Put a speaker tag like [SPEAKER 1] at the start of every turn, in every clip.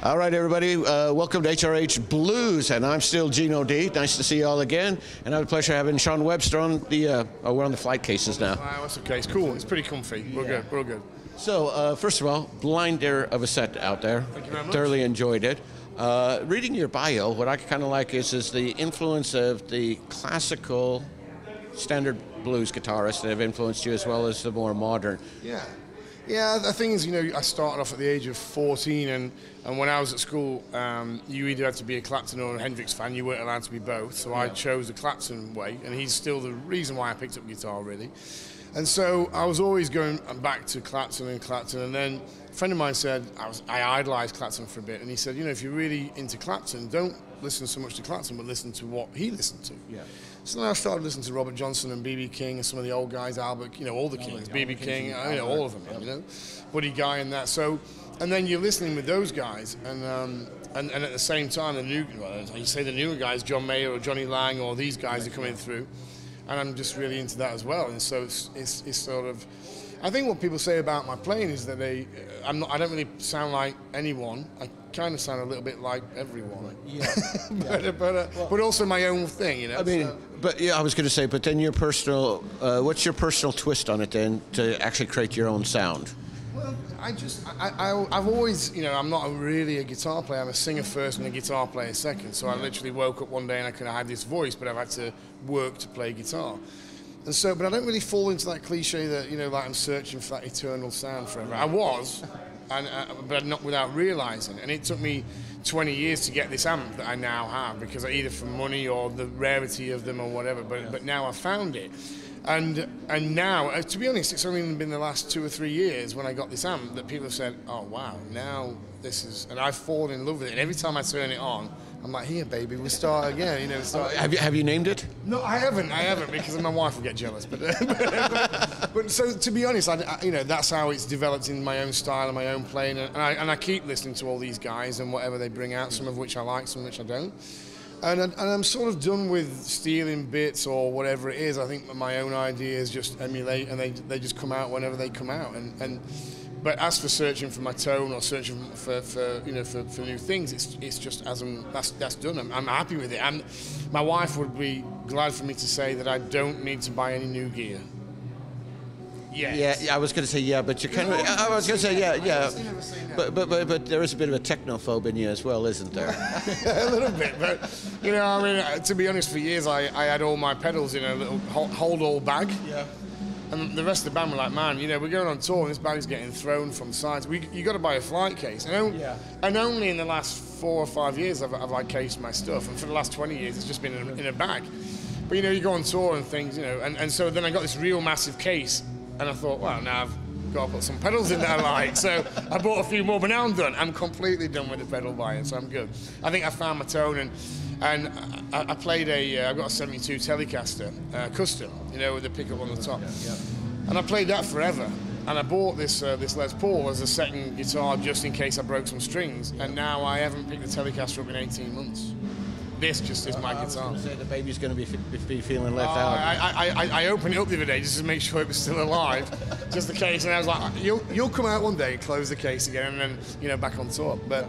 [SPEAKER 1] All right, everybody, welcome to HRH Blues, and I'm still Gino D. Nice to see you all again, and I have the pleasure of having Sean Webster on the, we're on the flight cases now.
[SPEAKER 2] Wow, that's okay, it's cool, it's pretty comfy, we're good, we're good.
[SPEAKER 1] So, first of all, blinder of a set out there.
[SPEAKER 2] Thank you very much.
[SPEAKER 1] Thoroughly enjoyed it. Reading your bio, what I kind of like is the influence of the classical standard blues guitarists that have influenced you as well as the more modern.
[SPEAKER 2] Yeah, the thing is, you know, I started off at the age of 14, and when I was at school, you either had to be a Clapton or a Hendrix fan. You weren't allowed to be both, so I chose the Clapton way, and he's still the reason why I picked up guitar, really. And so I was always going back to Clapton, and then a friend of mine said, I idolized Clapton for a bit, and he said, you know, if you're really into Clapton, don't listen so much to Clapton, but listen to what he listened to. Yeah. So then I started listening to Robert Johnson and B.B. King and some of the old guys, Albert, you know, all the Kings, B.B. King, you know, all of them, you know, Buddy Guy and that. So, and then you're listening with those guys, and at the same time, the new, well, you say the newer guys, John Mayer or Johnny Lang or these guys are coming through, and I'm just really into that as well. And so it's sort of, I think what people say about my playing is that I don't really sound like anyone. I kind of sound a little bit like everyone. Yeah. but also my own thing, you know. I mean, so.
[SPEAKER 1] But yeah, I was going to say, but then your personal, what's your personal twist on it then to actually create your own sound?
[SPEAKER 2] Well, I've always, you know, I'm not really a guitar player. I'm a singer first and a guitar player second. So I literally woke up one day and I kind of had this voice, but I've had to work to play guitar. And so, but I don't really fall into that cliche that, you know, like I'm searching for that eternal sound forever. I was, but not without realizing. And it took me 20 years to get this amp that I now have, because either for money or the rarity of them or whatever. But now I found it. And now, to be honest, it's only been the last 2 or 3 years when I got this amp that people have said, oh wow, now this is, and I've fallen in love with it. And every time I turn it on, I'm like, here, baby, we'll start again. You know,
[SPEAKER 1] Have you named it?
[SPEAKER 2] No, I haven't, because my wife will get jealous. But so to be honest, you know, that's how it's developed in my own style and my own playing. And I keep listening to all these guys and whatever they bring out, some of which I like, some of which I don't. And I'm sort of done with stealing bits or whatever it is. I think my own ideas just emulate, and they just come out whenever they come out. But as for searching for my tone or searching for you know, for new things, it's just that's done. I'm happy with it. And my wife would be glad for me to say that I don't need to buy any new gear. Yes.
[SPEAKER 1] Yeah, I was going to say yeah, but you kind of. I was going to say yeah. But there is a bit of a technophobe in you as well, isn't there?
[SPEAKER 2] A little bit, but you know, I mean, to be honest, for years I had all my pedals in a little hold-all bag. Yeah. And the rest of the band were like, man, you know, we're going on tour and this bag is getting thrown from sides. You got to buy a flight case. And only in the last 4 or 5 years I've like cased my stuff. And for the last 20 years, it's just been in a bag. But you know, you go on tour and things, you know, and so then I got this real massive case, and I thought, well, now I've got to put some pedals in there I like. So I bought a few more, but now I'm done. I'm completely done with the pedal buying, so I'm good. I think I found my tone, and I played I've got a 72 Telecaster, custom, you know, with the pickup on the top. And I played that forever. And I bought this Les Paul as a second guitar just in case I broke some strings. And now I haven't picked the Telecaster up in 18 months. This just is my guitar.
[SPEAKER 1] I was going to say the baby's going to be feeling left out.
[SPEAKER 2] I opened it up the other day just to make sure it was still alive, just the case. And I was like, you'll come out one day, close the case again, and then, you know, back on top. But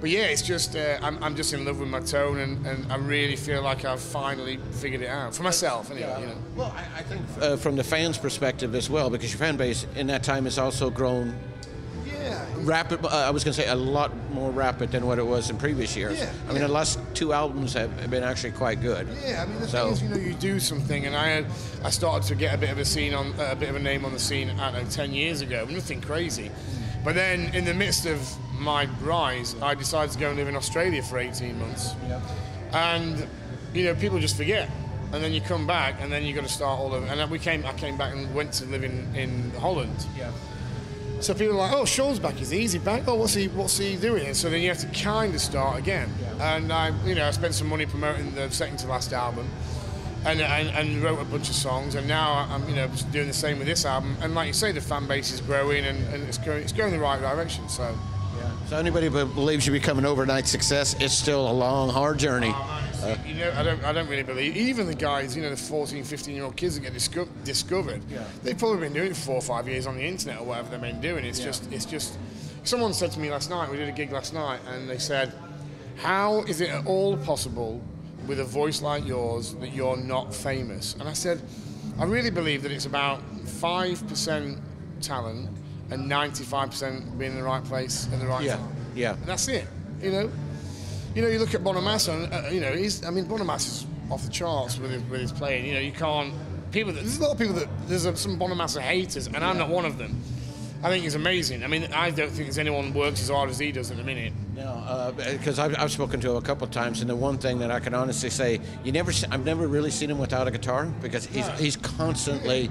[SPEAKER 2] yeah, it's just I'm just in love with my tone, and I really feel like I've finally figured it out for myself. Anyway, you know.
[SPEAKER 1] Well, I think from the fans' perspective as well, because your fan base in that time has also grown. Rapid. I was going to say a lot more rapid than what it was in previous years. I mean, the last 2 albums have been actually quite good.
[SPEAKER 2] Yeah, I mean, the thing is, you know, you do something, and I started to get a bit of a name on the scene, I don't know, 10 years ago. Nothing crazy, but then in the midst of my rise, I decided to go and live in Australia for 18 months, and you know, people just forget. And then you come back, and then you got to start all over. And I came back and went to live in Holland. Yeah. So people are like, oh, Sean's back, is he back? Oh, what's he doing? And so then you have to kind of start again. Yeah. And I spent some money promoting the second to last album, and wrote a bunch of songs. And now I'm, you know, doing the same with this album. And like you say, the fan base is growing, and it's going the right direction. So.
[SPEAKER 1] Yeah. So anybody who believes you become an overnight success, it's still a long, hard journey.
[SPEAKER 2] You know, I don't really believe, even the guys, you know, the 14, 15-year-old kids that get discovered, they've probably been doing it for 4 or 5 years on the internet or whatever they've been doing. It's just someone said to me last night, we did a gig last night, and they said, how is it at all possible with a voice like yours that you're not famous? And I said, I really believe that it's about 5% talent and 95% being in the right place at the right time.
[SPEAKER 1] Yeah.
[SPEAKER 2] And that's it, you know. You know, you look at Bonamassa, and you know, Bonamassa's off the charts with his playing. You know, you can't. There's a lot of people that there's some Bonamassa haters, and I'm not one of them. I think he's amazing. I mean, I don't think there's anyone who works as hard as he does at the minute.
[SPEAKER 1] No, because I've spoken to him a couple of times, and the one thing that I can honestly say, I've never really seen him without a guitar, because he's constantly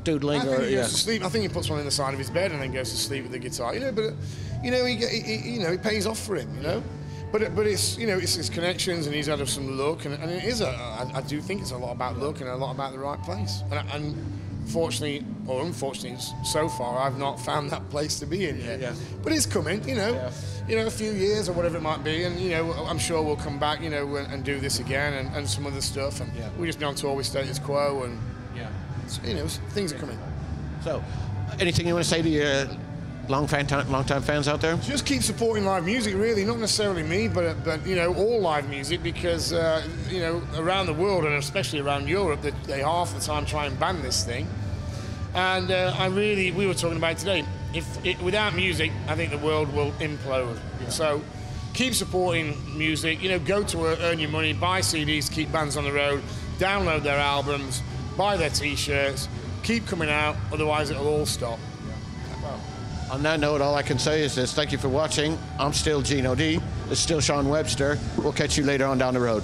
[SPEAKER 1] doodling.
[SPEAKER 2] I think he goes to sleep. I think he puts one in the side of his bed and then goes to sleep with the guitar. You know, but you know, it pays off for him. You know. But it's, you know, it's his connections, and he's had some luck, and it is I do think it's a lot about luck and a lot about the right place. And fortunately or unfortunately, so far I've not found that place to be in yet. But it's coming, you know. You know, a few years or whatever it might be, and you know, I'm sure we'll come back, you know, and do this again and some other stuff. And we'll just be on tour with Status Quo, and you know, things are coming.
[SPEAKER 1] So, anything you want to say to your long-time fans out there?
[SPEAKER 2] Just keep supporting live music, really. Not necessarily me, but you know, all live music, because you know, around the world, and especially around Europe, they half the time try and ban this thing. And we were talking about it today. Without music, I think the world will implode. So keep supporting music. You know, go to work, earn your money, buy CDs, keep bands on the road, download their albums, buy their T-shirts, keep coming out. Otherwise, it'll all stop.
[SPEAKER 1] On that note, all I can say is this: thank you for watching. I'm still Gino D. It's still Sean Webster. We'll catch you later on down the road.